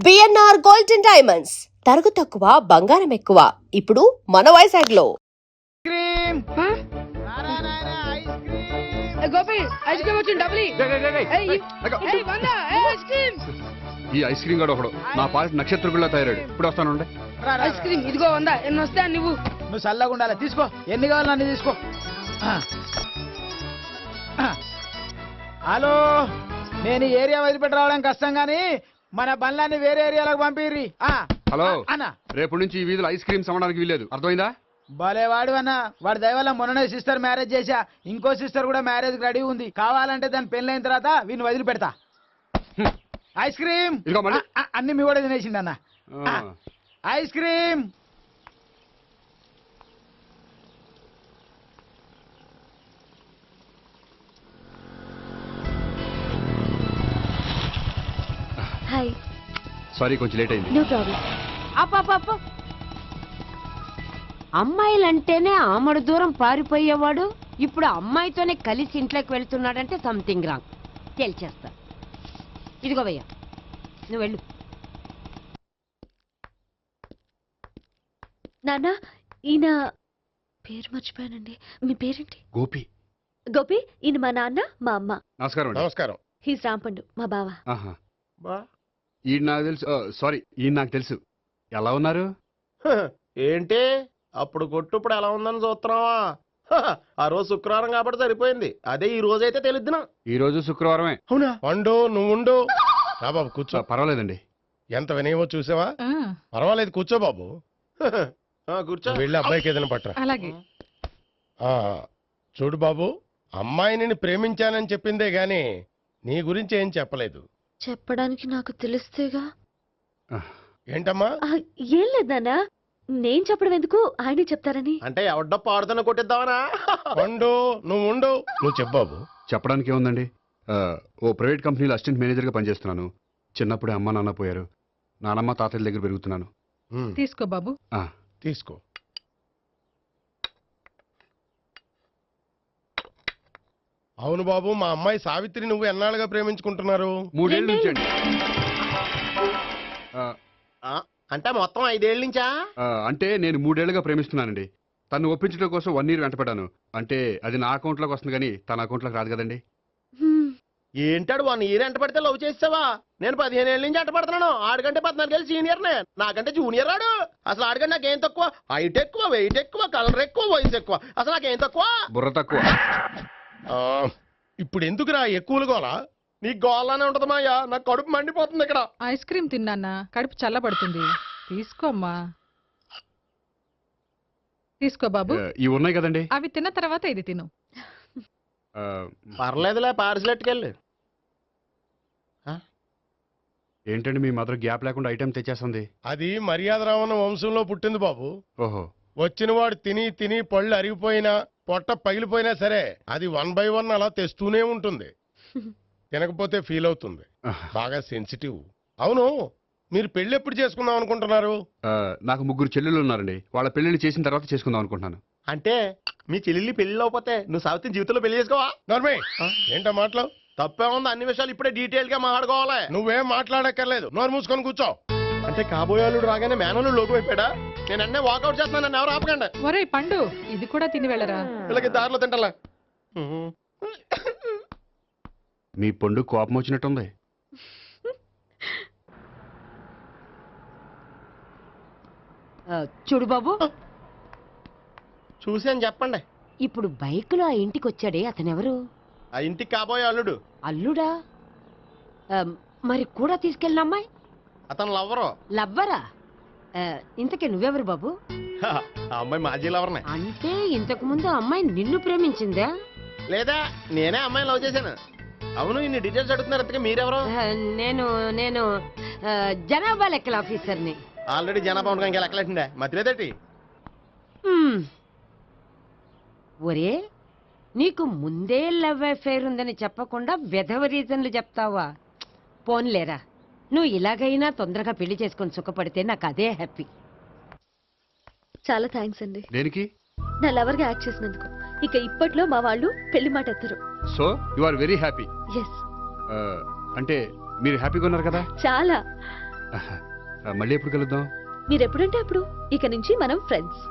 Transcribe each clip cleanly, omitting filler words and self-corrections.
BNR golden diamonds తరుగు తక్కువ బంగారం ఎక్కువ ఇప్పుడు మన వైజాగ్ లో. ఈ ఐస్ క్రీమ్ గడ ఒకడు నా పాలిట నక్షత్రకుల్లా తయారాడు. ఇప్పుడు వస్తాను. ఐస్ క్రీమ్ ఇదిగో 100 ఎన్ని వస్తా నువ్వు చల్లగా ఉండాలి. తీసుకో, ఎన్ని కావాలి అన్ని తీసుకో. హలో, నేను ఈ ఏరియా వదిలిపెట్టి రావడం కష్టం గానీ మన బండ్లన్నీ వేరే ఏరియాలకు పంపిర్రి. హలో అన్న, రేపు నుంచి ఈ వీధిలో ఐస్ క్రీమ్స్ అమ్మడానికి వీలేదు, అర్థమైందా? భలే వాడు అన్న. వాడి దయవల్ల మొన్ననే సిస్టర్ మ్యారేజ్ చేశా, ఇంకో సిస్టర్ కూడా మ్యారేజ్ రెడీ ఉంది. కావాలంటే దాని పెళ్ళైన తర్వాత వీడిని వదిలిపెడతా. ఐస్ క్రీమ్ అన్ని మీ కూడా తినేసిండి అన్న. Ice cream hi. సారీ, కొంచెం లేట్ అయింది. No problem. అప్ప అమ్మాయిలంటేనే ఆమడు దూరం పారిపోయేవాడు ఇప్పుడు అమ్మాయితోనే కలిసి ఇంట్లోకి వెళ్తున్నాడంటే సంథింగ్ రాంగ్. తేల్చేస్తా. ఇదిగో భయ్యా, నువ్వు వెళ్ళు. నాన్న, ఈయన పేరు మర్చిపోయానండి. మీ పేరేంటి? గోపి. గోపి, ఈయన మా నాన్న, మా అమ్మ. నమస్కారం. నమస్కారం. హీస్ రాంపండు, మా బావ. ఈయన నాకు తెలుసు. సారీ, ఈయన నాకు తెలుసు. ఎలా ఉన్నారు? ఏంటి అప్పుడు కొట్టుప్పుడు ఎలా ఉందని చూస్తున్నావా? ఆ రోజు శుక్రవారం కాబట్టి సరిపోయింది. అదే ఈ రోజు అయితే తెలిద్దునా. ఈ రోజు శుక్రవారమే. అవునా? వండు, నువ్వు ఉండు. రా బాబు, కూర్చో. పర్వాలేదండి. ఎంత వినయమో చూసావా? పర్వాలేదు, కూర్చో బాబు. కూర్చో. వెళ్ళి అబ్బాయికి ఏదైనా పట్టరా. అలాగే. చూడు బాబు, అమ్మాయిని ప్రేమించానని చెప్పిందే గాని నీ గురించి ఏం చెప్పలేదు. చెప్పడానికి నాకు తెలిస్తేగా. ఏంటమ్మా? ఏం లేదు నాన్న, నేను చెప్పడం ఎందుకు, ఆయనే చెప్తారని. అంటే ఎవడ్డో పాడుతున్న కొట్టిద్దామనా? వండు, నువ్వు ఉండు. నువ్వు చెప్పు బాబు. చెప్పడానికి ఏముందండి, ఓ ప్రైవేట్ కంపెనీలో అసిస్టెంట్ మేనేజర్గా పనిచేస్తున్నాను. చిన్నప్పుడే అమ్మ నాన్న పోయారు. నానమ్మ తాతయ్య దగ్గర పెరుగుతున్నాను. తీసుకో బాబు. తీసుకో. అవును బాబు, మా అమ్మాయి సావిత్రి నువ్వు ఎన్నాళ్ళుగా ప్రేమించుకుంటున్నారు? 3 ఏళ్ళ నుంచి అండి. అంటే మొత్తం 5 ఏళ్ళ నుంచా? అంటే నేను 3 ఏళ్ళుగా ప్రేమిస్తున్నానండి. తను ఒప్పించడం కోసం 1 year వెంటపడ్డాను. అంటే అది నా అకౌంట్లోకి వస్తుంది కానీ తన అకౌంట్లోకి రాదు కదండి. ఏంటాడు 1 year ఎంట పడితే లవ్ చేసావా? నేను 15 ఏళ్ళ నుంచి ఎంట పడుతున్నాను. ఆడికంటే 14 ఏళ్ళు సీనియర్నే, నాకంటే జూనియర్ రాడు. అసలు ఆడికంటే నాకేం తక్కువ? హైట్ ఎక్కువ, వెయిట్ ఎక్కువ, కలర్ ఎక్కువ, వయసు ఎక్కువ. అసలు నాకేం తక్కువ? బుర్ర తక్కువ. ఇప్పుడు ఎందుకురా ఎక్కువలు గోలా? నీకు గోళ్ళనే ఉంటది మాయా, నాకు కడుపు మండిపోతుంది ఇక్కడ. ఐస్ క్రీమ్ తిన్నానా, కడుపు చల్లబడుతుంది. తీసుకోమ్మా, తీసుకో బాబు. ఇవి ఉన్నాయి కదండి, అవి తిన్న తర్వాత ఇది తిను. పర్లేదులే, పార్సిల్ ఎట్టుకెళ్ళి. ఏంటండి మీ మదర్ గ్యాప్ లేకుండా ఐటెం తెచ్చేస్తుంది? అది మర్యాద రావణ వంశంలో పుట్టింది బాబు. ఓహో. వచ్చిన వాడు తిని తిని పళ్ళు అరిగిపోయినా పొట్ట పగిలిపోయినా సరే అది 1 by 1 అలా తెస్తూనే ఉంటుంది. తినకపోతే ఫీల్ అవుతుంది. బాగా సెన్సిటివ్. అవును, మీరు పెళ్లి ఎప్పుడు చేసుకుందాం అనుకుంటున్నారు? నాకు 3 చెల్లెళ్ళు ఉన్నారండి. వాళ్ళ పెళ్లిళ్ళు చేసిన తర్వాత చేసుకుందాం అనుకుంటున్నాను. అంటే మీ చెల్లెల్ని పెళ్లి అవ్వకపోతే నువ్వు సావిత్రి జీవితంలో పెళ్లి చేసుకోవా? నర్మే, ఏంటో మాటలు? తప్పే ఉంది, అన్ని విషయాలు ఇప్పుడే డీటెయిల్ గా మాట్లాడుకోవాలి. నువ్వేం మాట్లాడక్కర్లేదు, నోరు మూసుకొని కూర్చో. అంటే కాబోయేవాళ్ళు రాగానే మేనలు లోకి అయిపోయాడా? నేను అన్నీ వాకౌట్ చేస్తున్నాను, నన్ను ఎవరు ఆపకండి. ఒరే పండు, ఇది కూడా తిని వెళ్ళరా. వీళ్ళకి దారిలో తింటలే. మీ పండు కోపం వచ్చినట్టుంది. చూడు బాబు, చూసి అని చెప్పండి. ఇప్పుడు బైక్ లో ఆ ఇంటికి వచ్చాడే అతనెవరు? ఆ ఇంటికి కాబోయే అల్లుడు. అల్లుడా? మరి కూడా తీసుకెళ్ళిన అమ్మాయి అతను లవ్వరు. లవ్వరా? ఇంతకీ నువ్వెవరు బాబు? ఆ అమ్మాయి మాజీ లవర్నే. అంటే ఇంతకు ముందు అమ్మాయి నిన్ను ప్రేమించిందా? లేదా నేనే అమ్మాయిని లవ్ చేశాను. అవును, ఇన్ని డీటెయిల్స్ అడుగుతున్నారు. ఇంతకీ మీరెవరు? నేను నేను జనాభా లెక్కల ఆఫీసర్ని. ఆల్రెడీ జనాభా ఉండగా ఇంకా లెక్కలేటండే మతిలేదేటి? ఒరే, నీకు ముందే లవ్ అఫైర్ ఉందని చెప్పకుండా వెధవ రీజన్లు చెప్తావా? పోన్లేరా, నువ్వు ఇలాగైనా తొందరగా పెళ్లి చేసుకొని సుఖపడితే నాకు అదే హ్యాపీ. చాలా థ్యాంక్స్ అండి. దేనికి? నా లవర్ గా యాక్ట్ చేసినందుకు. ఇక ఇప్పట్లో మా వాళ్ళు పెళ్లి మాట ఎత్తరు. So you are very happy. Yes. అంటే మీరు హ్యాపీగా ఉన్నారు కదా? చాలా. మళ్ళీ ఎప్పుడు కలుద్దాం? మీరు ఎప్పుడంటే అప్పుడు. ఇక నుంచి మనం ఫ్రెండ్స్.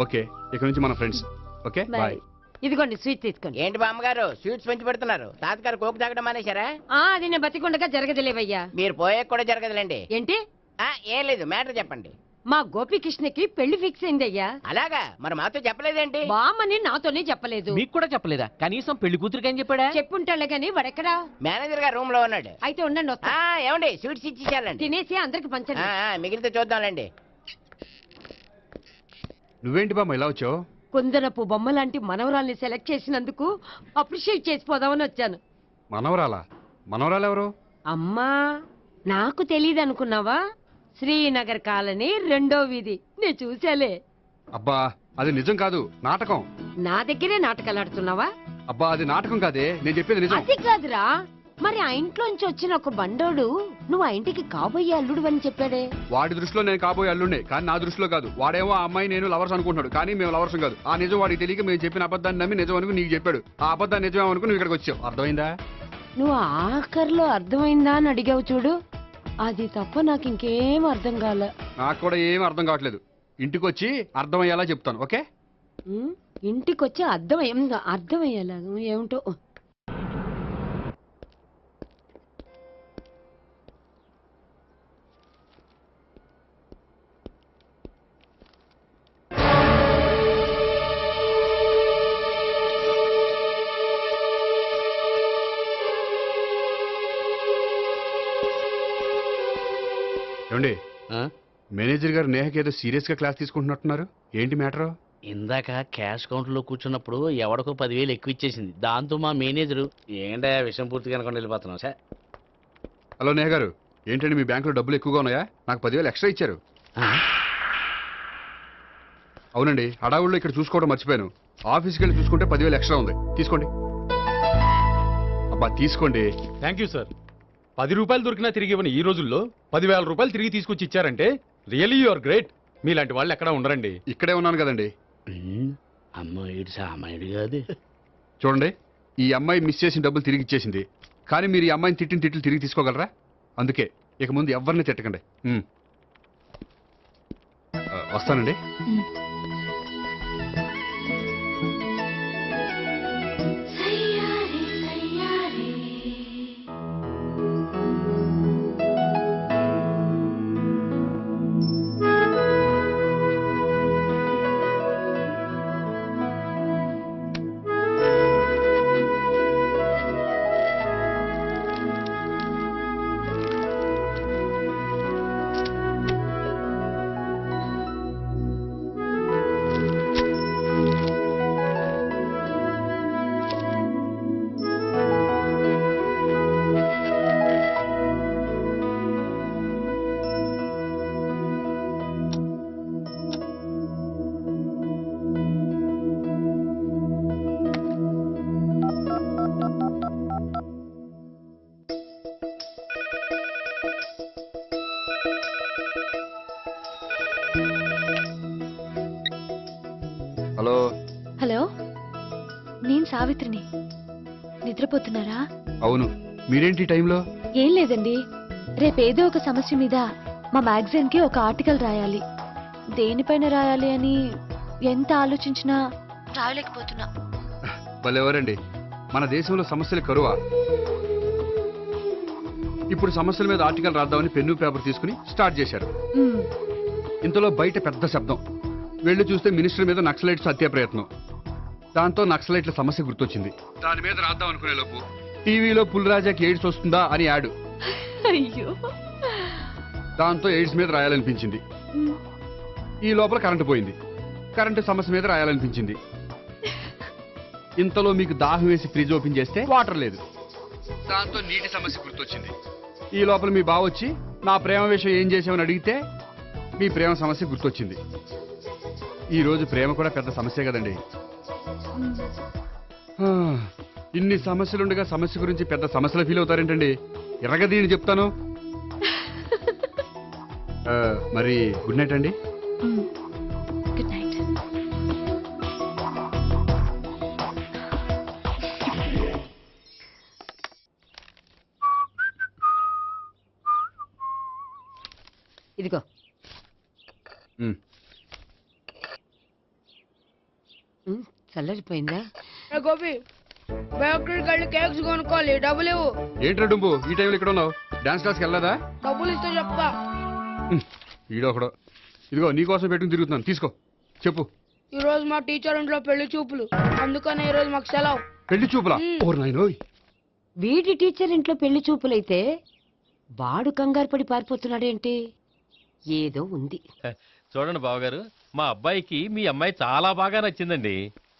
ఓకే, ఇక నుంచి మన ఫ్రెండ్స్. Okay bye. ఇదిగోండి స్వీట్ తీసుకోండి. ఏంటి బామ్మగారు స్వీట్స్ పెంచి పెడుతున్నారు? తాతగారు కోక్ తాగడం మానేశారా? అది నేను బతికుండగా జరగదులేవయ్యా. మీరు పోయే కూడా జరగదులేండి. ఏంటి? ఏం లేదు, మ్యాటర్ చెప్పండి. మా గోపికృష్ణకి పెళ్లి ఫిక్స్ అయిందయ్యా. అలాగా? మరి మాతో చెప్పలేదేంటి? బామ్మని నాతోనే చెప్పలేదు. మీకు కూడా చెప్పలేదా? కనీసం పెళ్లి కూతురికి అని చెప్పాడా? చెప్పుంటాళ్లే గాని వాడెక్కడా? మేనేజర్ గారు రూమ్ లో ఉన్నాడు. అయితే ఉండండి వస్తా. ఏమండి స్వీట్స్ ఇచ్చేసాలండి. తినేసి అందరికి పంచండి. మిగిలితే చూద్దాంలేండి. నువ్వేంటి బామ్మ ఇలా వచ్చావు? కుందనపు బొమ్మ లాంటి మనవరాల్ని సెలెక్ట్ చేసినందుకు అప్రిషియేట్ చేసిపోదామని వచ్చాను. మనవరాలా? మనవరాలు ఎవరు? అమ్మా, నాకు తెలీదు అనుకున్నావా? శ్రీనగర్ కాలనీ 2వ వీధి. నేను చూసాలే. అబ్బా, అది నిజం కాదు, నాటకం. నా దగ్గరే నాటకాలు ఆడుతున్నావా? అబ్బా, అది నాటకం కాదే, నేను చెప్పేది నిజం. అది కాదురా, మరి ఆ ఇంట్లోంచి వచ్చిన ఒక బండోడు నువ్వు ఆ ఇంటికి కాబోయే అల్లుడు అని చెప్పాడే. వాడి దృష్టిలో నేను కాబోయే అల్లుండే, కానీ నా దృష్టిలో కాదు. వాడేమో ఆ అమ్మాయి నేను లవర్స్ అనుకుంటున్నాడు, కానీ మేము లవర్స్ కాదు. ఆ నిజం వాడికి తెలియక మేము చెప్పిన అబద్ధాన్ని నమ్మి నిజం అనుకుని నీకు చెప్పాడు. ఆ అబద్ధాన్ని నిజం అనుకుని నువ్వు ఇక్కడికి వచ్చావు. అర్థమైందా? నువ్వు ఆఖర్లో అర్థమైందా అని అడిగావు చూడు, అది తప్ప నాకు ఇంకేం అర్థం కాల. నాకు కూడా ఏం అర్థం కావట్లేదు. ఇంటికి వచ్చి అర్థమయ్యేలా చెప్తాను, ఓకే? ఇంటికొచ్చి అర్థమయ్యేలా ఏమిటో. ఏమండి, ఆ? మేనేజర్ గారు నేహకి ఏదో సీరియస్ గా క్లాస్ తీసుకుంటున్నట్టున్నారు. ఏంటి మ్యాటర్? ఇందాక క్యాష్ కౌంటర్ లో కూర్చున్నప్పుడు ఎవడికో 10,000 ఎక్కువ ఇచ్చేసింది. దాంతో మా మేనేజరు ఏంటా విషయం పూర్తిగా అనుకోండి వెళ్ళిపోతున్నాం సార్. హలో నేహ గారు, ఏంటండి మీ బ్యాంకులో డబ్బులు ఎక్కువగా ఉన్నాయా? నాకు 10,000 ఎక్స్ట్రా ఇచ్చారు. అవునండి, హడావుల్లో ఇక్కడ చూసుకోవడం మర్చిపోయాను. ఆఫీస్కి వెళ్ళి చూసుకుంటే 10,000 ఎక్స్ట్రా ఉంది. తీసుకోండి. అబ్బా తీసుకోండి. Thank you sir. 10 రూపాయలు దొరికినా తిరిగి ఇవ్వని ఈ రోజుల్లో 10,000 రూపాయలు తిరిగి తీసుకొచ్చి ఇచ్చారంటే రియలీ యు ఆర్ గ్రేట్. మీలాంటి వాళ్ళు ఎక్కడా ఉండరండి. ఇక్కడే ఉన్నాను కదండి. అమ్మ ఇటు సామాయుడు కాదు. చూడండి, ఈ అమ్మాయి మిస్ చేసిన డబ్బులు తిరిగి ఇచ్చేసింది, కానీ మీరు ఈ అమ్మాయిని తిట్టిన తిట్లు తిరిగి తీసుకోగలరా? అందుకే ఇక ముందు ఎవరిని తిట్టకండి. వస్తానండి. హలో. హలో, నేను సావిత్రిని. నిద్రపోతున్నారా? అవును, మీరేంటి ఈ టైంలో? ఏం లేదండి, రేపేదో ఒక సమస్య మీద మా మ్యాగజైన్ కి ఒక ఆర్టికల్ రాయాలి. దేనిపైన రాయాలి అని ఎంత ఆలోచించినా రాయలేకపోతున్నా. వాళ్ళెవరండి, మన దేశంలో సమస్యలు కరువా? ఇప్పుడు సమస్యల మీద ఆర్టికల్ రాద్దామని పెన్ను పేపర్ తీసుకుని స్టార్ట్ చేశారు. ఇంతలో బయట పెద్ద శబ్దం. వెళ్ళి చూస్తే మినిస్టర్ మీద నక్సలైట్స్ హత్య ప్రయత్నం. దాంతో నక్సలైట్ల సమస్య గుర్తొచ్చింది. దాని మీద రాద్దాం అనుకునే లోపు టీవీలో పుల్రాజాకి ఎయిడ్స్ వస్తుందా అని యాడ్. అయ్యో, దాంతో ఎయిడ్స్ మీద రాయాలనిపించింది. ఈ లోపల కరెంటు పోయింది. కరెంటు సమస్య మీద రాయాలనిపించింది. ఇంతలో మీకు దాహం వేసి ఫ్రిడ్జ్ ఓపెన్ చేస్తే వాటర్ లేదు. దాంతో నీటి సమస్య గుర్తొచ్చింది. ఈ లోపల మీ బావ వచ్చి నా ప్రేమ విషయం ఏం చేసామని అడిగితే మీ ప్రేమ సమస్య గుర్తొచ్చింది. ఈ రోజు ప్రేమ కూడా పెద్ద సమస్య కదండి. ఇన్ని సమస్యలుండగా సమస్య గురించి పెద్ద సమస్యలు ఫీల్ అవుతారేంటండి? ఎరగదీని చెప్తాను. మరి గుడ్ నైట్ అండి. Good night. ఇదిగో చల్లరిపోయిందా? గోపి బేకరీకి వెళ్ళి కేక్స్ కొనుక్కోవాలి, డబ్బులు ఇవ్వు. ఏంట్రా డుంబు ఈ టైంలో ఇక్కడ ఉన్నావు? డాన్స్ క్లాస్కి వెళ్ళదా? డబ్బులు ఇస్తే చెప్తా. ఈడొకడు. ఇదిగో నీకోసం పెట్టుకుని తిరుగుతున్నాను, తీసుకో. చెప్పు. ఈ రోజు మా టీచర్ ఇంట్లో పెళ్లి చూపులు, అందుకనే ఈ రోజు మాకు సెలవు. పెళ్లి చూపులా? ఓర్ నాయనోయ్. వీడి టీచర్ ఇంట్లో పెళ్లి చూపులైతే వాడు కంగారు పడి పారిపోతున్నాడేంటి? ఏదో ఉంది. చూడండి బావగారు, మా అబ్బాయికి మీ అమ్మాయి చాలా బాగా నచ్చిందండి.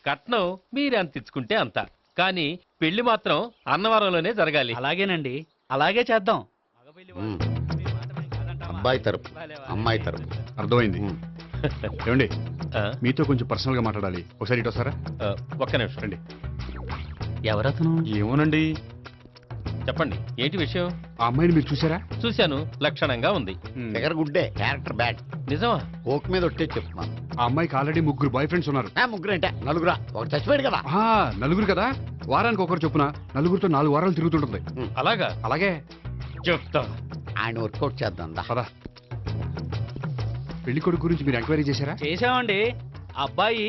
కట్నం మీరు ఎంత ఇచ్చుకుంటే అంత, కానీ పెళ్లి మాత్రం అన్నవరంలోనే జరగాలి. అలాగేనండి, అలాగే చేద్దాం. అబ్బాయి తరపు అమ్మాయి తరపు. అర్థమైంది. ఏమండి మీతో కొంచెం పర్సనల్ గా మాట్లాడాలి, ఒకసారి ఇటు వస్తారా? ఒక్క నిమిషం రండి. ఎవరతను? ఏమోనండి. చెప్పండి, ఏంటి విషయం? ఆ అమ్మాయిని మీరు చూసారా? చూశాను, లక్షణంగా ఉంది. దగ్గర గుడ్డే, క్యారెక్టర్ బ్యాడ్. నిజమా? కోక్ మీద ఒట్టే చెప్తున్నాను. ఆ అమ్మాయికి ఆల్రెడీ 3 బాయ్ ఫ్రెండ్స్ ఉన్నారు. ముగ్గురు అంటే నలుగురా? ఒకటి చచ్చిపోయాడు కదా. నలుగురు కదా, వారానికి ఒకరు చొప్పున నలుగురితో 4 వారాలు తిరుగుతుంటుంది. అలాగా? అలాగే చెప్తా. ఆయన వర్కౌట్ చేద్దాం. పదా. పెళ్లి కొడుకు గురించి మీరు ఎంక్వైరీ చేశారా? చేశామండి. అబ్బాయి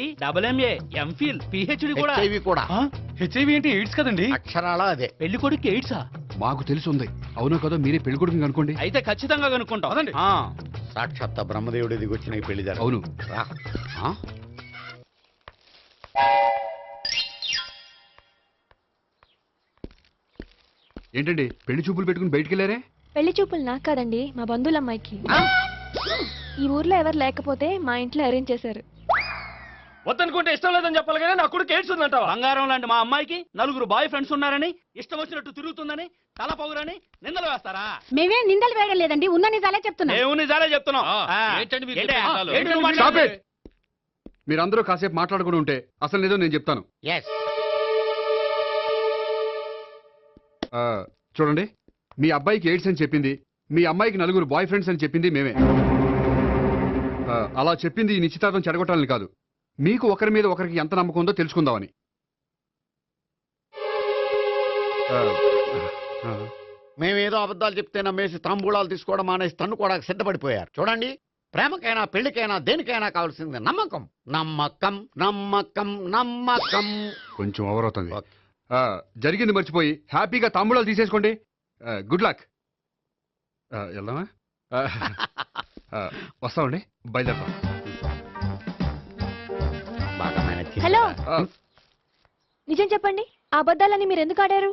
MA, MPhil, PhD కూడా. హెచ్ఐవి కూడా. హెచ్ఐవి అంటే ఎయిడ్స్ కదండి. అక్షరాలా అదే. పెళ్లి కొడుకు ఎయిడ్సా? మాకు తెలిసి ఉంది. అవునో కదా, మీరే పెళ్లి కొడుకుని అనుకోండి. అయితే ఖచ్చితంగా కనుక్కుంటాం. అదండి. సాక్షాత్ బ్రహ్మదేవుడి దిగి వచ్చిన ఈ పెళ్లి జరగదు. అవును. రా. ఆ? ఏంటండి పెళ్లి చూపులు పెట్టుకుని బయటికి వెళ్ళారే? పెళ్లి చూపులు నాకు కాదండి, మా బంధువుల అమ్మాయికి. ఈ ఊర్లో ఎవరు లేకపోతే మా ఇంట్లో అరేంజ్ చేశారు. వద్దనుకుంటే ఇష్టం లేదని చెప్పాలి కానీ నా కొడుకు ఎయిడ్స్ ఉందంటావా? బంగారం లాంటి మా అమ్మాయికి 4 బాయ్ ఫ్రెండ్స్ ఉన్నారని, ఇష్టం వచ్చినట్టు తిరుగుతుందని, తల పౌరని నిందలు వేస్తారా? మేమేం నిందలు వేయడం లేదండి, ఉన్న నిజాలే చెప్తున్నా. మేము నిజాలే చెప్తున్నాం. ఏంటండి మీరు ఏంటి? చెప్పే నిజాలు? ఏంటి నువ్వు Stop మాట్లాడేది? it! మీరందరూ కాసేపు మాట్లాడుకుని ఉంటే అసలు లేదో నేను చెప్తాను. చూడండి, మీ అబ్బాయికి ఎయిడ్స్ అని చెప్పింది, మీ అమ్మాయికి 4 బాయ్ ఫ్రెండ్స్ అని చెప్పింది మేమే. అలా చెప్పింది ఈ నిశ్చితార్థం చెడగొట్టాలని కాదు, మీకు ఒకరి మీద ఒకరికి ఎంత నమ్మకం ఉందో తెలుసుకుందామని. మేమేదో అబద్ధాలు చెప్తే నమ్మేసి తాంబూలాలు తీసుకోవడం మానేసి తన్ను కూడా సిద్ధపడిపోయారు. చూడండి, ప్రేమకైనా పెళ్లికైనా దేనికైనా కావాల్సింది నమ్మకం. నమ్మకం నమ్మకం నమ్మకం. కొంచెం ఓవర్ అవుతుంది. జరిగింది మర్చిపోయి హ్యాపీగా తాంబూలాలు తీసేసుకోండి. Good luck. వెళ్దామా? వస్తామండి, బయలుదేరతాం. హలో, నిజం చెప్పండి, ఆ అబద్ధాలని మీరు ఎందుకు ఆడారు?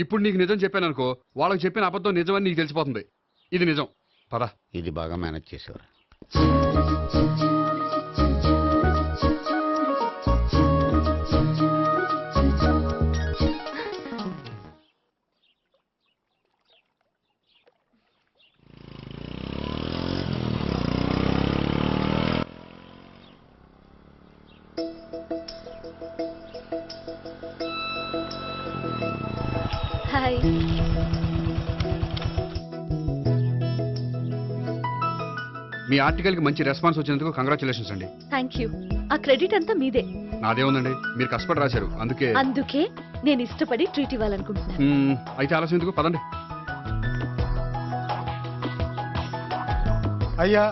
ఇప్పుడు నీకు నిజం చెప్పాను అనుకో, వాళ్ళకి చెప్పిన అబద్ధం నిజమని నీకు తెలిసిపోతుంది. ఇది నిజం. పద. ఇది బాగా మేనేజ్ చేసేవారు. హాయ్. మీ ఆర్టికల్ కి మంచి రెస్పాన్స్ వచ్చినందుకు కంగ్రాచులేషన్స్ అండి. Thank you. ఆ క్రెడిట్ అంతా మీదే. నాదే ఉందండి, మీరు కష్టపడి రాశారు, అందుకే. అందుకే నేను ఇష్టపడి ట్రీట్ ఇవ్వాలనుకుంటున్నాను. అయితే ఆలస్యం ఎందుకు, పదండి. అయ్యా,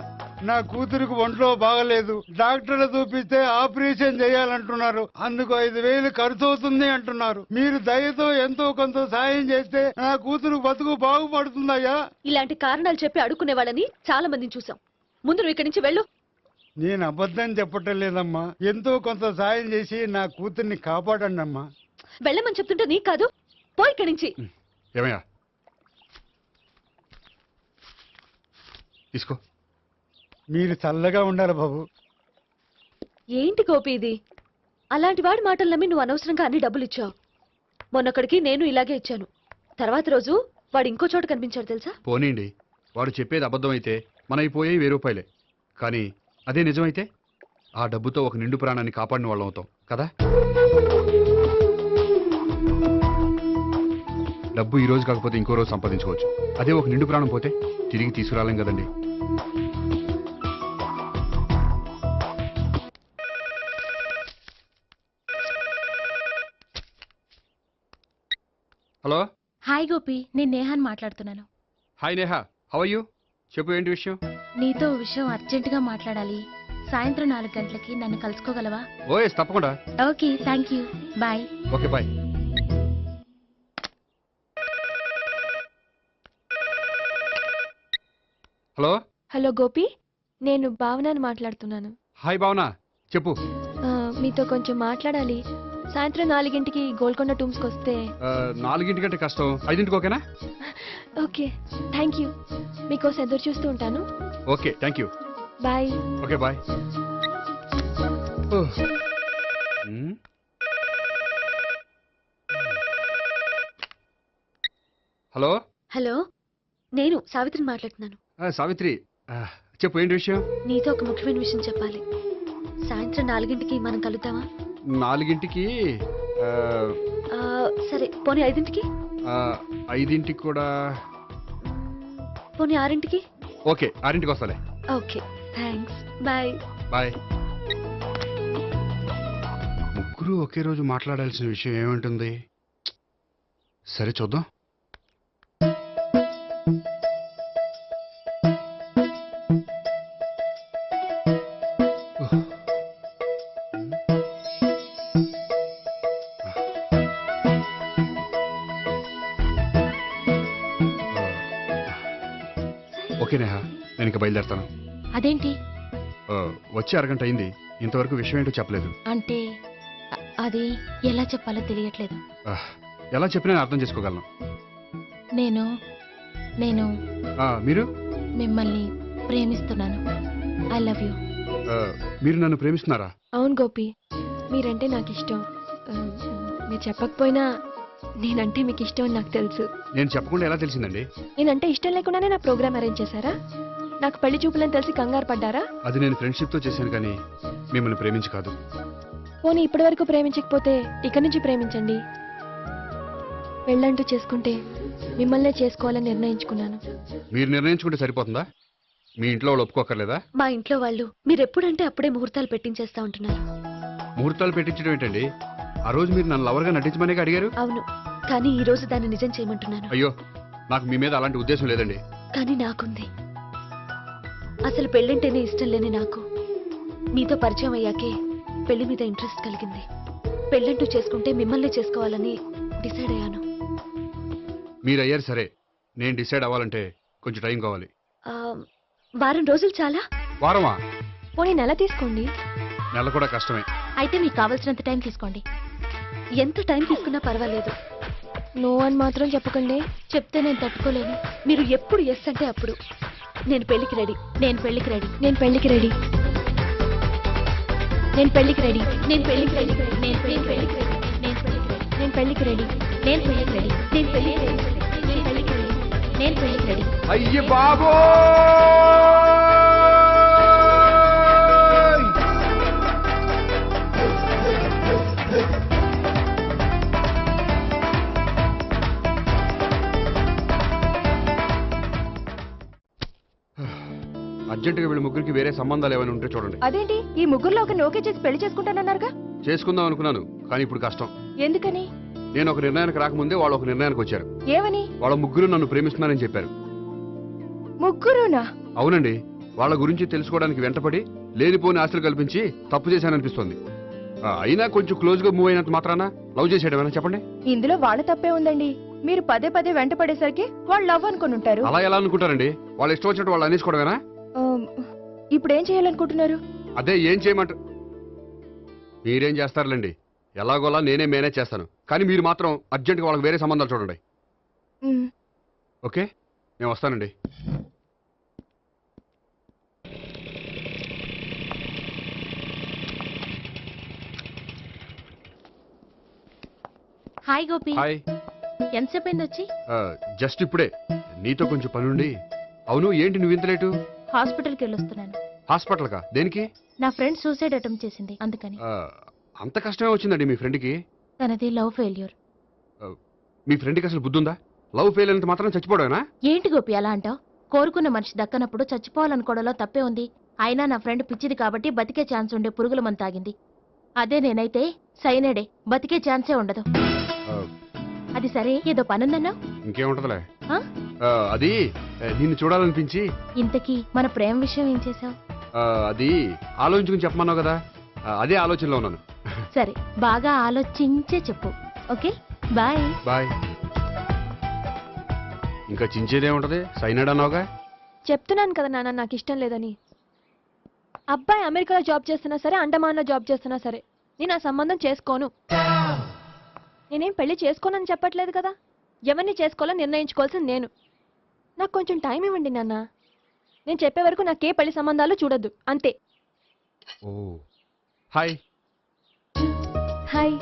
నా కూతురికి ఒంట్లో బాగలేదు, డాక్టర్లు చూపిస్తే ఆపరేషన్ చేయాలంటున్నారు, అందుకు 5,000 ఖర్చు అవుతుంది అంటున్నారు. మీరు దయతో ఎంతో కొంత సాయం చేస్తే నా కూతురు బతుకు బాగుపడుతుందయ్యా. ఇలాంటి కారణాలు చెప్పి అడుక్కునే వాళ్ళని చాలా మందిని చూసాం. ముందు నువ్వు ఇక్కడి నుంచి వెళ్ళు. నేను అబద్ధం చెప్పటం లేదమ్మా, ఎంతో కొంత సాయం చేసి నా కూతుర్ని కాపాడండి అమ్మా. వెళ్ళమని చెప్తుంటే నీకు కాదు, పో ఇక్కడి నుంచి. ఏమయ్యా, తీసుకో. మీరు చల్లగా ఉండాలి బాబు. ఏంటి గోపి ఇది? అలాంటి వాడి మాటలు నమ్మి నువ్వు అనవసరంగా అన్ని డబ్బులు ఇచ్చావు. మొన్నొక్కడికి నేను ఇలాగే ఇచ్చాను. తర్వాత రోజు వాడు ఇంకో చోట కనిపించాడు తెలుసా? పోనీండి, వాడు చెప్పేది అబద్ధం అయితే మనైపోయే 1000 రూపాయలే. కానీ అదే నిజమైతే ఆ డబ్బుతో ఒక నిండు ప్రాణాన్ని కాపాడిన వాళ్ళం అవుతాం కదా. డబ్బు ఈ రోజు కాకపోతే ఇంకో రోజు సంపాదించుకోవచ్చు, అదే ఒక నిండు ప్రాణం పోతే తిరిగి తీసుకురాలేం కదండి. హలో. హాయ్ గోపి, నేను నేహాన్ మాట్లాడుతున్నాను. Hi Neha, how are you? చెప్పు, ఏంటి విషయం? నీతో విషయం అర్జెంటుగా మాట్లాడాలి. సాయంత్రం 4 గంటలకి నన్ను కలుసుకోగలవా? ఓఎస్ తప్పకుండా. Okay, thank you. Bye. Okay bye. Hello. Hello Gopi, నేను భావనని మాట్లాడుతున్నాను. హాయ్ భావన, చెప్పు. మీతో కొంచెం మాట్లాడాలి. సాయంత్రం 4 గోల్కొండ టూమ్స్కి వస్తే. 4 కష్టం, 5 ఓకేనా? Okay, thank you. మీకోసం ఎదురు చూస్తూ ఉంటాను. Okay, thank you. Bye. Okay bye. Hello. Hello, నేను సావిత్రిని మాట్లాడుతున్నాను. సావిత్రి, చెప్పు ఏంటి విషయం? నీతో ఒక ముఖ్యమైన విషయం చెప్పాలి. సాయంత్రం 4 మనం కలుద్దామా? 4 సరే, పోనీ 5. 5 కూడా. పోనీ 6. ఓకే, 6 వస్తాలే. Okay, thanks. బాయ్. బాయ్. ముగ్గురు ఒకే రోజు మాట్లాడాల్సిన విషయం ఏముంటుంది? సరే చూద్దాం. ఓకే నేహా, నేను ఇక బయలుదేరుతాను. అదేంటి? వచ్చి అరగంట అయింది, ఇంతవరకు విషయం ఏంటో చెప్పలేదు. అంటే అది ఎలా చెప్పాలో తెలియట్లేదు. ఎలా చెప్పినా నేను అర్థం చేసుకోగలను. నేను నేను మీరు? మిమ్మల్ని ప్రేమిస్తున్నాను. I love you. మీరు నన్ను ప్రేమిస్తున్నారా? అవును గోపి, మీరంటే నాకు ఇష్టం. మీరు చెప్పకపోయినా నేనంటే మీకు ఇష్టం అని నాకు తెలుసు. నేను చెప్పకుండా ఎలా తెలిసిందండి? నేనంటే ఇష్టం లేకుండానే నా ప్రోగ్రామ్ అరేంజ్ చేశారా? నాకు పెళ్లి చూపులని తెలిసి కంగారు పడ్డారా? అది నేను ఫ్రెండ్షిప్ తో చేశాను, కానీ మిమ్మల్ని ప్రేమించి కాదు. పోనీ ఇప్పటి వరకు ప్రేమించకపోతే ఇక నుంచి ప్రేమించండి. పెళ్ళంటూ చేసుకుంటే మిమ్మల్నే చేసుకోవాలని నిర్ణయించుకున్నాను. మీరు నిర్ణయించుకుంటే సరిపోతుందా? మీ ఇంట్లో వాళ్ళు ఒప్పుకోకర్లేదా? మా ఇంట్లో వాళ్ళు మీరెప్పుడంటే అప్పుడే ముహూర్తాలు పెట్టించేస్తా ఉంటున్నారు. ముహూర్తాలు పెట్టించడం ఏంటండి? ఆ రోజు మీరు నన్ను లవర్గా నటించమనే అడిగారు. అవును, కానీ ఈ రోజు దాన్ని నిజం చేయమంటున్నాను. అయ్యో, నాకు మీ మీద అలాంటి ఉద్దేశం లేదండి. కానీ నాకుంది. అసలు పెళ్ళంటేనే ఇష్టం లేని నాకు మీతో పరిచయం అయ్యాకే పెళ్లి మీద ఇంట్రెస్ట్ కలిగింది. పెళ్ళంటూ చేసుకుంటే మిమ్మల్ని చేసుకోవాలని డిసైడ్ అయ్యాను. మీరు అయ్యారు సరే, నేను డిసైడ్ అవ్వాలంటే కొంచెం టైం కావాలి. వారం రోజులు చాలా? వారమా? పోనీ నెల తీసుకోండి. నెల కూడా కష్టమే. అయితే మీకు కావాల్సినంత టైం తీసుకోండి. ఎంత టైం తీసుకున్నా పర్వాలేదు. నో అని మాత్రం చెప్పకండి. చెప్తే నేను తట్టుకోలేను. మీరు ఎప్పుడు ఎస్ అంటే అప్పుడు. నేను పెళ్లికి రెడీ. నేను పెళ్లికి రెడీ. నేను పెళ్లికి రెడీ. నేను పెళ్లికి రెడీ. నేను పెళ్లికి రెడీ. నేను పెళ్లికి రెడీ. నేను పెళ్లికి రెడీ. నేను పెళ్లికి రెడీ. నేను పెళ్లికి రెడీ. నేను పెళ్లికి రెడీ. నేను పెళ్లికి రెడీ. అయ్యే బాబో! అర్జెంటుగా వీళ్ళ ముగ్గురికి వేరే సంబంధాలు ఏమైనా ఉంటే చూడండి. అదేంటి, ఈ ముగ్గురులో ఒక ఓకే చేసి పెళ్లి చేసుకుంటానన్నారుగా? చేసుకుందాం అనుకున్నాను, కానీ ఇప్పుడు కష్టం. ఎందుకని? నేను ఒక నిర్ణయానికి రాకముందే వాళ్ళు ఒక నిర్ణయానికి వచ్చారు. ఏమని? వాళ్ళ ముగ్గురు నన్ను ప్రేమిస్తున్నారని చెప్పారు. ముగ్గురునా? అవునండి. వాళ్ళ గురించి తెలుసుకోవడానికి వెంటపడి లేనిపోని ఆశలు కల్పించి తప్పు చేశాననిపిస్తోంది. అయినా కొంచెం క్లోజ్ గా మూవ్ అయినంత మాత్రాన లవ్ చేసేయడమేనా చెప్పండి? ఇందులో వాళ్ళ తప్పే ఉందండి. మీరు పదే పదే వెంట పడేసరికి వాళ్ళు లవ్ అనుకుని ఉంటారు. అలా ఎలా అనుకుంటారండి? వాళ్ళు ఇష్టం వచ్చినట్టు వాళ్ళు అనేసుకోవడమేనా? ఇప్పుడు ఏం చేయాలనుకుంటున్నారు? అదే ఏం చేయమంటారు? మీరేం చేస్తారులేండి, ఎలాగోలా నేనే మేనేజ్ చేస్తాను. కానీ మీరు మాత్రం అర్జెంట్గా వాళ్ళకి వేరే సంబంధాలు చూడండి. ఓకే, నేను వస్తానండి. హాయ్ గోపి. హాయ్. ఎంతసేపు అయింది వచ్చి? జస్ట్ ఇప్పుడే. నీతో కొంచెం పనుండి. అవును, ఏంటి నువ్వు ఇంత లేటు? హాస్పిటల్కి వెళ్ళొస్తున్నాను. హాస్పిటల్ కా? దేనికి? నా ఫ్రెండ్ సూసైడ్ అటెంప్ట్ చేసింది, అందుకని. అంత కష్టమే వచ్చిందండి మీ ఫ్రెండ్కి? తనది లవ్ ఫెయిల్యూర్. మీ ఫ్రెండ్కి అసలు బుద్ధుందా? లవ్ ఫెయిల్ అయినంత మాత్రం చచ్చిపోవడమేనా? ఏంటి గోపి అలా అంటావు? కోరుకున్న మనిషి దక్కనప్పుడు చచ్చిపోవాలనుకోవడంలో తప్పే ఉంది. అయినా నా ఫ్రెండ్ పిచ్చిది కాబట్టి బతికే ఛాన్స్ ఉండే పురుగుల మందు తాగింది. అదే నేనైతే సైనడే, బతికే ఛాన్సే ఉండదు. అది సరే, ఏదో పనుందన్నా? ఇంకేముంటదిలే. ఆ? అది నిన్ను చూడాలనిపించి ఇంతకీ మన ప్రేమ విషయం ఏం చేసావు? అది ఆలోచించుకుని చెప్పమన్నావు కదా, అదే ఆలోచనలో ఉన్నాను. సరే, బాగా ఆలోచించే చెప్పు. Okay, bye. బాయ్. ఇంకా చించేదే ఉంటది, సైనాడ్ అన్నావుగా. చెప్తున్నాను కదా నాన్న, నాకు ఇష్టం లేదని. అబ్బాయి అమెరికాలో జాబ్ చేస్తున్నా సరే, అండమాన్లో జాబ్ చేస్తున్నా సరే, నేను ఆ సంబంధం చేసుకోను. నేనేం పెళ్లి చేసుకోనని చెప్పట్లేదు కదా. ఎవరిని చేసుకోవాలో నిర్ణయించుకోవాల్సింది నేను. నాకు కొంచెం టైం ఇవ్వండి నాన్న. నేను చెప్పే వరకు నాకే పెళ్లి సంబంధాలు చూడొద్దు, అంతే. ఓ హాయ్. హాయ్,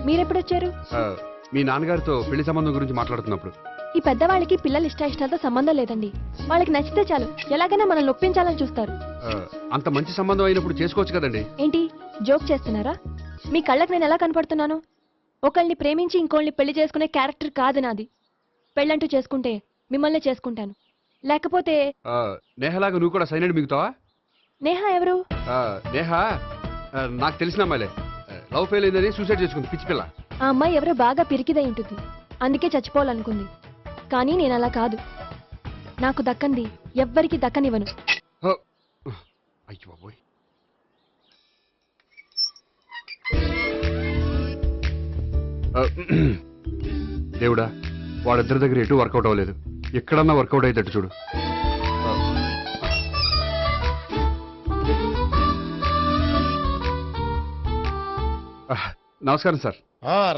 మీరెప్పుడొచ్చారు? మీ నాన్నగారితో పెళ్లి సంబంధం గురించి మాట్లాడుతున్నప్పుడు. ఈ పెద్దవాళ్ళకి పిల్లలు ఇష్టాలతో సంబంధం లేదండి. వాళ్ళకి నచ్చితే చాలు, ఎలాగైనా మనల్ని ఒప్పించాలని చూస్తారు. అంత మంచి సంబంధం అయినప్పుడు చేసుకోవచ్చు కదండి. ఏంటి జోక్ చేస్తున్నారా? మీ కళ్ళకి నేను ఎలా కనపడుతున్నాను? ఒకళ్ళని ప్రేమించి ఇంకోళ్ళని పెళ్లి చేసుకునే క్యారెక్టర్ కాదు నాది. పెళ్ళంటూ చేసుకుంటే మిమ్మల్ని చేసుకుంటాను, లేకపోతే. నేహలాగా నువ్వు కూడా సైనాడ్ మిగుతావా? నేహ ఎవరు? నేహ నాకు తెలిసిన అమ్మాయిలే. లవ్ ఫెయిల్ అయిందని సూసైడ్ చేసుకుంది, పిచ్చి పిల్ల. ఆ అమ్మాయి ఎవరో బాగా పిరికిదై ఉంటుంది, అందుకే చచ్చిపోవాలనుకుంది. కానీ నేను అలా కాదు. నాకు దక్కంది ఎవ్వరికి దక్కనివ్వను. అయ్యో బాబోయ్. దేవుడా, వాళ్ళిద్దరి దగ్గర ఎటు వర్కౌట్ అవ్వలేదు, ఎక్కడన్నా వర్కౌట్ అయ్యేటట్టు చూడు. నమస్కారం సార్.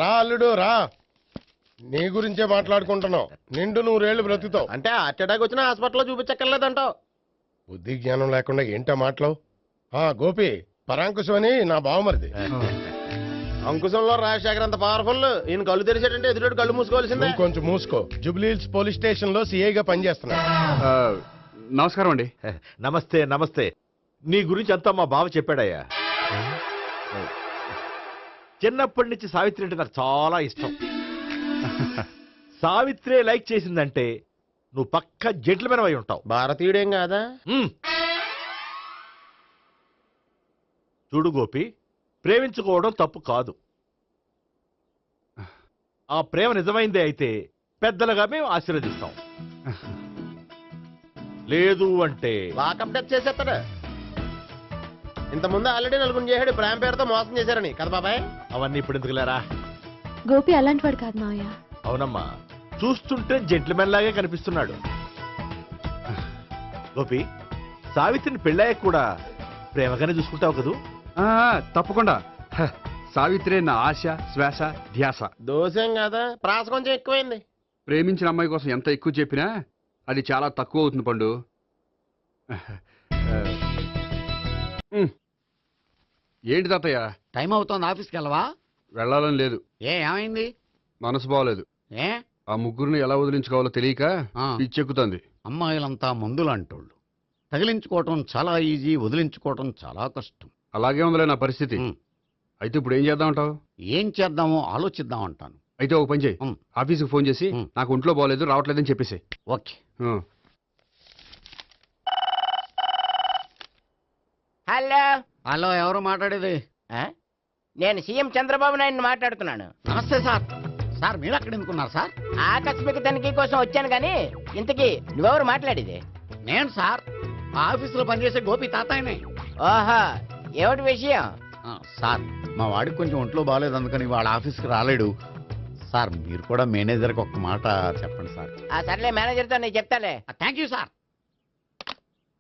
రా అల్లుడు రా, నీ గురించే మాట్లాడుకుంటున్నావు. నిండు 100 బ్రతుకుతావు అంటే హార్ట్ అటాక్ వచ్చినా హాస్పిటల్లో చూపించక్కర్లేదంటావు. బుద్ధి జ్ఞానం లేకుండా ఏంటో మాటలు. గోపి, పరాంకుశం అని నా బావమరిది. అంకుశంలో రాజశేఖర్ అంత పవర్ఫుల్. ఈయన కళ్ళు తెరిచాడంటే ఎదురు కళ్ళు మూసుకోవాల్సిందే. నువ్వు కొంచెం మూసుకో. జూబ్లీహిల్స్ పోలీస్ స్టేషన్ లో సిఐగా పనిచేస్తున్నా. నమస్కారం అండి. నమస్తే నమస్తే. నీ గురించి అంతా మా బావ చెప్పాడయ్యా. చిన్నప్పటి నుంచి సావిత్రి అంటే నాకు చాలా ఇష్టం. సావిత్రే లైక్ చేసిందంటే నువ్వు పక్క జెంట్లమెన్ అయి ఉంటావు. భారతీయుడేం కాదా? చూడు గోపి, ప్రేమించుకోవడం తప్పు కాదు. ఆ ప్రేమ నిజమైందే అయితే పెద్దలుగా మేము ఆశీర్వదిస్తాం. లేదు అంటే వాకప్ డెత్ చేసేస్తాడు. ఇంతకుముందు ఆల్రెడీ నలుగురు చేశాడు ప్రేమ పేరుతో మోసం చేశారని కదా బాబాయ్. అవన్నీ ఇప్పుడు ఎందుకులేరా. గోపి అలాంటి వాడు కాదు మావయ్య. అవునమ్మా, చూస్తుంటే జెంట్లమెన్ లాగే కనిపిస్తున్నాడు. గోపి, సావిత్రిని పెళ్ళాక కూడా ప్రేమగానే చూసుకుంటావు కదూ? తప్పకుండా. సావిత్రి నా ఆశ, శ్వాస, ధ్యాస. దోషం కదా, ప్రాస కొంచెం ఎక్కువైంది. ప్రేమించిన అమ్మాయి కోసం ఎంత ఎక్కువ చెప్పినా అది చాలా తక్కువ అవుతుంది పండు. ఏంటి తాతయ్య? టైం అవుతోంది, ఆఫీస్కి వెళ్ళవా? వెళ్ళాలని లేదు. ఏమైంది? మనసు బాగోలేదు. ఆ ముగ్గురిని ఎలా వదిలించుకోవాలో తెలియక పిచ్చెక్కుతుంది. అమ్మాయిలంతా మందులాంటోళ్ళు. తగిలించుకోవటం చాలా ఈజీ, వదిలించుకోవటం చాలా కష్టం. అలాగే ఉందిలే నా పరిస్థితి. అయితే ఇప్పుడు ఏం చేద్దామంటావు? ఏం చేద్దామో ఆలోచిద్దాం అంటాను. అయితే ఒక పని చేయి, ఆఫీస్కి ఫోన్ చేసి నాకు ఒంట్లో బాగోలేదు రావట్లేదని చెప్పేసి. ఓకే. హలో హలో, ఎవరు మాట్లాడేది? నేను సీఎం చంద్రబాబు నాయుడు మాట్లాడుతున్నాను. నమస్తే సార్. సార్ మీరు అక్కడ ఎందుకున్నారు సార్? ఆకస్మిక తనిఖీ కోసం వచ్చాను కానీ ఇంతకీ నువ్వెవరు మాట్లాడేది? నేను సార్, ఆఫీసులో పనిచేసే గోపి తాతాయనే. ఓహో, ఏమిటి విషయం? సార్, మా వాడికి కొంచెం ఒంట్లో బాగాలేదు, అందుకని వాళ్ళ ఆఫీస్కి రాలేడు. సార్, మీరు కూడా మేనేజర్కి ఒక మాట చెప్పండి సార్. సర్లే, మేనేజర్తో నేను చెప్తాలే. Thank you sir.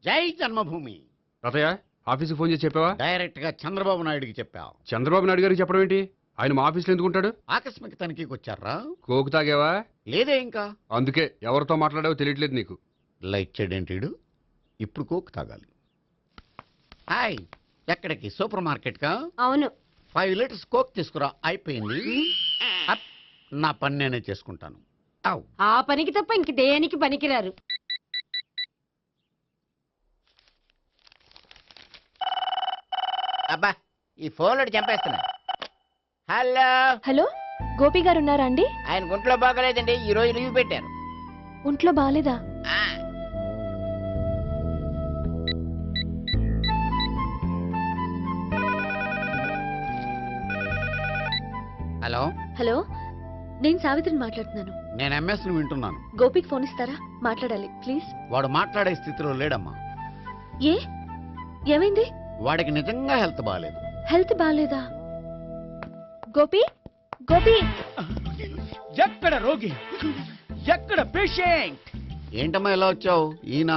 జై జన్మభూమి. తాతయ్య, ఆఫీస్కి ఫోన్ చేసి చెప్పావా? డైరెక్ట్ గా చంద్రబాబు నాయుడుకి చెప్పావు. చంద్రబాబు నాయుడు గారికి చెప్పడం ఏంటి? ఆయన మా ఆఫీస్లో ఎందుకు ఉంటాడు? ఆకస్మిక తనిఖీకి వచ్చారా? కోకు తాగేవా? లేదే ఇంకా. అందుకే ఎవరితో మాట్లాడావో తెలియట్లేదు నీకు. లైక్ చేయడేంటి? ఇప్పుడు కోక్ తాగాలి. హాయ్, ఎక్కడికి? సూపర్ మార్కెట్ కా? అవును. 5 లీటర్స్ కోక్ తీసుకురా. అయిపోయింది. నా పని నేనే చేసుకుంటాను. ఆ పనికి తప్ప ఇంక దేనికి పనికిరారు. అబ్బా, ఈ ఫోన్లో చంపేస్తున్నా. హలో హలో, గోపి గారు ఉన్నారా అండి? ఆయన గుంట్లో బాగలేదండి, ఈ రోజు లీవ్ పెట్టారు. ఒంట్లో బాగాలేదా? హలో హలో, నేను సావిత్రిని మాట్లాడుతున్నాను. నేను ఎంఎస్ ని వింటున్నాను. గోపికి ఫోన్ ఇస్తారా? మాట్లాడాలి ప్లీజ్. వాడు మాట్లాడే స్థితిలో లేడమ్మా. ఏ ఏమైంది? వాడికి నిజంగా హెల్త్ బాగాలేదు. హెల్త్ బాగాలేదా? గోపి గోపి ఎక్కడ రోగి, ఎక్కడ పేషెంట్? ఏంటమ్మా ఎలా వచ్చావు? ఈయన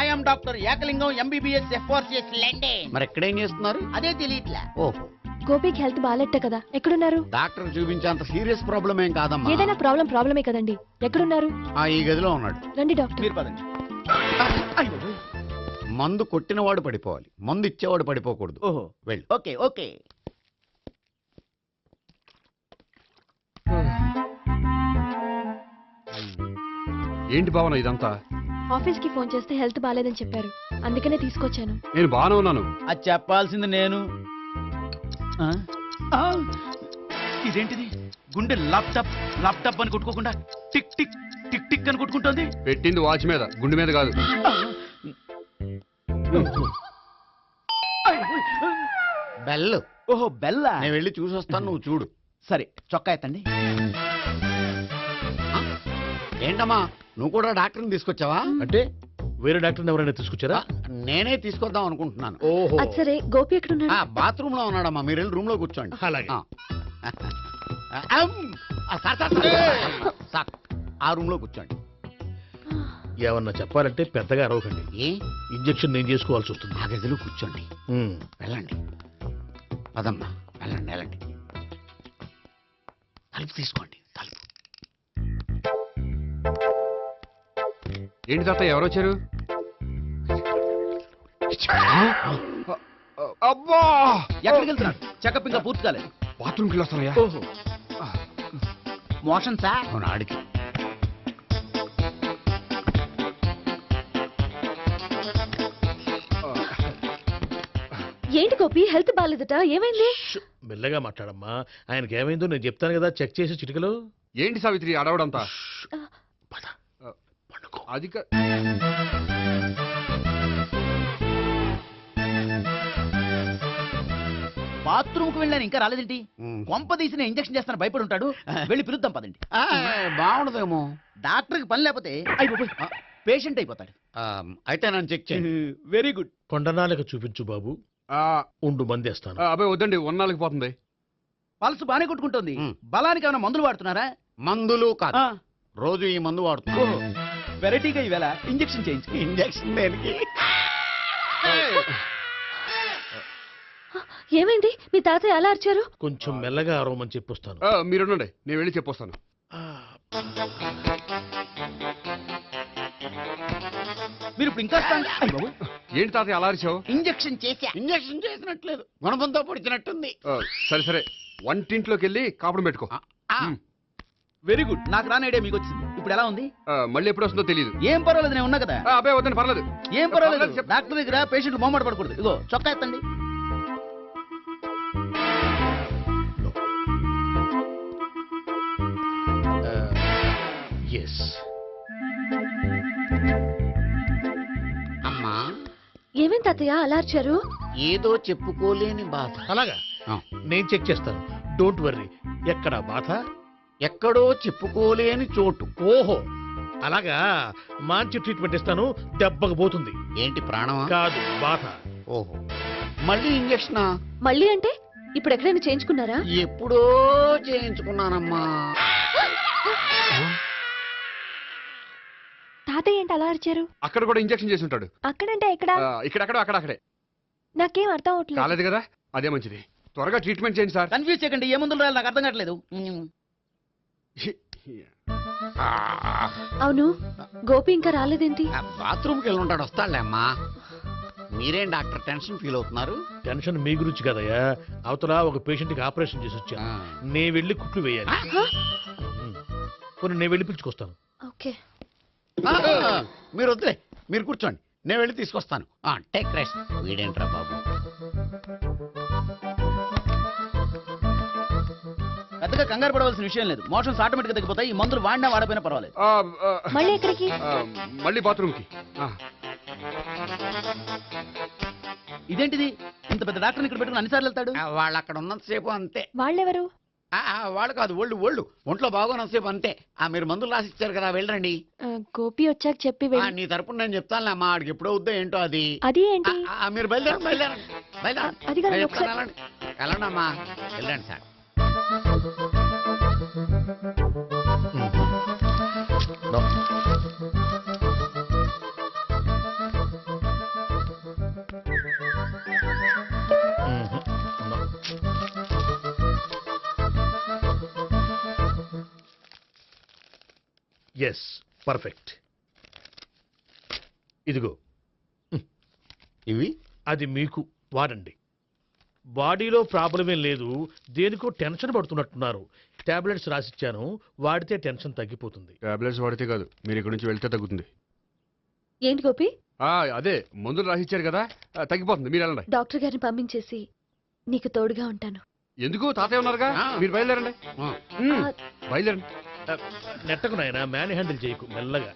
I'm doctor Ekalingam MBBS FRCS London. మరి ఎక్కడేం చేస్తున్నారు? అదే తెలియట్లా. ఓహో, గోపికి హెల్త్ బాగాలెట్టే కదా, ఎక్కడున్నారు? డాక్టర్ చూపించేంత సీరియస్ ప్రాబ్లం ఏం కాదమ్మా. ఏదైనా ప్రాబ్లమే కదండి. ఎక్కడున్నారు? ఈ గదిలో ఉన్నాడు. రండి డాక్టర్. మీరు పదండి. మందు కొట్టినవాడు పడిపోవాలి, మందు ఇచ్చేవాడు పడిపోకూడదు. ఓహో, వెళ్ళు. Okay okay. ఏంటి భావన ఇదంతా? ఆఫీస్ కి ఫోన్ చేస్తే హెల్త్ బాగాలేదని చెప్పారు, అందుకనే తీసుకొచ్చాను. నేను బాగానే ఉన్నాను. అది చెప్పాల్సింది నేను. ఇదేంటిది? గుండె ల్యాప్టాప్ ల్యాప్టాప్ అని కొట్టుకోకుండా టిక్ టిక్ టిక్ టిక్ అని కొట్టుకుంటోంది. పెట్టింది వాచ్ మీద, గుండె మీద కాదు. బెల్. ఓహో బెల్లా. నేను వెళ్ళి చూసొస్తాను, నువ్వు చూడు. సరే, చొక్కా ఎత్తండి. ఏంటమ్మా నువ్వు కూడా డాక్టర్ని తీసుకొచ్చావా? అంటే వేరే డాక్టర్ని ఎవరైనా తీసుకొచ్చారా? నేనే తీసుకొద్దాం అనుకుంటున్నాను. ఓహో, అది సరే, గోపి ఎక్కడున్నాడు? బాత్రూమ్ లో ఉన్నాడమ్మా, మీరు వెళ్ళి రూమ్ లో కూర్చోండి. అలాగే. సార్, ఆ రూమ్ లో కూర్చోండి. ఏమన్నా చెప్పాలంటే పెద్దగా అరవకండి. ఏ ఇంజెక్షన్ నేను చేసుకోవాల్సి వస్తుంది. ఆ గదిలో కూర్చోండి. వెళ్ళండి, పదమ్మా, వెళ్ళండి వెళ్ళండి. తలుపు తీసుకోండి, తలుపు. ఏంటి తాత, ఎవరు వచ్చారు? అబ్బా, ఎక్కడికి వెళ్తున్నాడు? చెకప్ ఇంకా పూర్తి కాలేదు. బాత్రూమ్కి వస్తానయ్యా. ఓహో, మోషన్ సార్. అవును, ఆడికి. ఏంటి గోపి, హెల్త్ బాగాలేదట, ఏమైంది? మెల్లగా మాట్లాడమ్మా, ఆయనకి ఏమైందో నేను చెప్తాను కదా, చెక్ చేసి చిటికలో. ఏంటి సావిత్రి అడవడంతా? అది బాత్రూమ్ కు వెళ్ళాను, ఇంకా రాలేదేంటి? కొంప తీసిన ఇంజక్షన్ చేస్తాను భయపడి ఉంటాడు. వెళ్ళి పిలుద్దాం పదండి. బాగుండదేమో. డాక్టర్కి పని లేకపోతే పేషెంట్ అయిపోతాడు. అయితే నన్ను చెక్ చేయండి. Very good. కొండనాలకు చూపించు బాబు. ఉండు మందేస్తాను. అబ్బాయి వద్దండి, ఉన్నాళ్ళకి పోతుంది. పల్స్ బానే కొట్టుకుంటుంది. బలానికి ఏమైనా మందులు వాడుతున్నారా? మందులు కాదు, రోజు ఈ మందు వాడుతున్నా. వెరైటీగా ఈవేళ ఇంజక్షన్ చేయించు. ఇంజక్షన్ దేనికి? ఏమైంది? మీ తాతయ్య అలా అరిచారు? కొంచెం మెల్లగా అరవమని చెప్పొస్తాను. మీరుండండి, నేను వెళ్ళి చెప్పొస్తాను. మీరు ఇప్పుడు ఇంకా ఏంటి తాతయ్య అలా అరిచావు? ఇంజక్షన్ చేసా. ఇంజక్షన్ చేసినట్లేదు, గుణపంతో పొడిచినట్టుంది. సరే సరే, వంటింట్లోకి వెళ్ళి కాపుడు పెట్టుకో. Very good. నాకు రాని ఐడియా మీకు వచ్చింది. ఇప్పుడు ఎలా ఉంది? మళ్ళీ ఎప్పుడు వస్తుందో తెలియదు. ఏం పర్వాలేదు, నేను ఉన్నా కదా. అబ్బాయి వద్దండి, పర్లేదు. ఏం పర్వాలేదు. డాక్టర్ దగ్గర పేషెంట్లు మొహమాట పడకూడదు. ఇగో చొక్కా ఎత్తండి. అమ్మా, ఏమైంది తాతయ్య అలా అరిచారు? ఏదో చెప్పుకోలేని బాధ. అలాగా, నేను చెక్ చేస్తాను, డోంట్ వర్రీ. ఎక్కడ బాధ? ఎక్కడో చెప్పుకోలేని చోటు. ఓహో, అలాగా. మంచి ట్రీట్మెంట్ ఇస్తాను, దెబ్బకు పోతుంది. ఏంటి, ప్రాణమా? కాదు, బాధ. ఓహో, మళ్ళీ ఇంజక్షనా? మళ్ళీ అంటే ఇప్పుడు ఎక్కడైనా చేయించుకున్నారా? ఎప్పుడో చేయించుకున్నానమ్మా. తాతయ్య ఏంటి అలా అరిచారు? అక్కడ కూడా ఇంజక్షన్ చేసి ఉంటాడు. అక్కడంటే ఎక్కడ? ఇక్కడక్కడ అక్కడక్కడే. నాకేం అర్థం అవట్లేదు. కాలేదు కదా, అదే మంచిది. త్వరగా ట్రీట్మెంట్ చేయండి సార్. కన్ఫ్యూజ్ చేయకండి, ఏ మందులు రాయాలి నాకు అర్థం కావట్లేదు. అవును, గోపి ఇంకా రాలేదేంటి? బాత్రూమ్కి వెళ్ళి ఉంటాడు, వస్తాడులే అమ్మా. మీరేం డాక్టర్ టెన్షన్ ఫీల్ అవుతున్నారు? టెన్షన్ మీ గురించి కదయ్యా, అవతల ఒక పేషెంట్ కి ఆపరేషన్ చేసి వచ్చాను. నేను వెళ్ళి కుట్లు వేయాలి. నేను వెళ్ళి పిలుచుకొస్తాను. ఓకే, మీరు వద్దులే, మీరు కూర్చోండి, నేను వెళ్ళి తీసుకొస్తాను. Take rest. వీడేంట్రా బాబు, పెద్దగా కంగారు పడవలసిన విషయం లేదు. మోషన్స్ ఆటోమేటిక్ గా తగ్గిపోతాయి. ఈ మందులు వాడినా వాడపోయినా పర్వాలేదు. మళ్ళీ ఎక్కడికి? మళ్ళీ బాత్రూమ్కి. ఇదేంటిది, ఇంత పెద్ద డాక్టర్ని ఇక్కడ పెట్టుకుని అన్నిసార్లు వెళ్తాడు? వాళ్ళు అక్కడ ఉన్నంతసేపు అంతే. వాళ్ళెవరు? వాళ్ళు కాదు ఒళ్ళు ఒంట్లో బాగోనంతసేపు అంతే. మీరు మందులు రాసిచ్చారు కదా, వెళ్ళండి. గోపి వచ్చాక చెప్పి నీ తరపున నేను చెప్తానులే అమ్మా, ఆడికి ఎప్పుడో వద్దో ఏంటో అది. అది ఏంటి? మీరు బయలుదేరండి. అది కాదు, నేను ఒకసారి- చెప్తాను, వెళ్ళండి అమ్మా, వెళ్ళండి సార్. Yes, perfect. ఇదిగో ఇవి అది మీకు వాడండి. బాడీలో ప్రాబ్లం ఏం లేదు, దేనికో టెన్షన్ పడుతున్నట్టున్నారు. టాబ్లెట్స్ రాసిచ్చాను, వాడితే టెన్షన్ తగ్గిపోతుంది. టాబ్లెట్స్ వాడితే కాదు, మీరు ఇక్కడి నుంచి వెళ్తే తగ్గుతుంది. ఏంటి గోపి? అదే మందులు రాసిచ్చారు కదా, తగ్గిపోతుంది. మీరు వెళ్ళండి. డాక్టర్ గారిని పంపించేసి నీకు తోడుగా ఉంటాను. ఎందుకు? తాతయ్య ఉన్నారుగా, మీరు బయలుదేరండి. బయలుదేరండి. నెట్టకు నాయనా, మ్యాన్ హ్యాండిల్ చేయకు, మెల్లగా.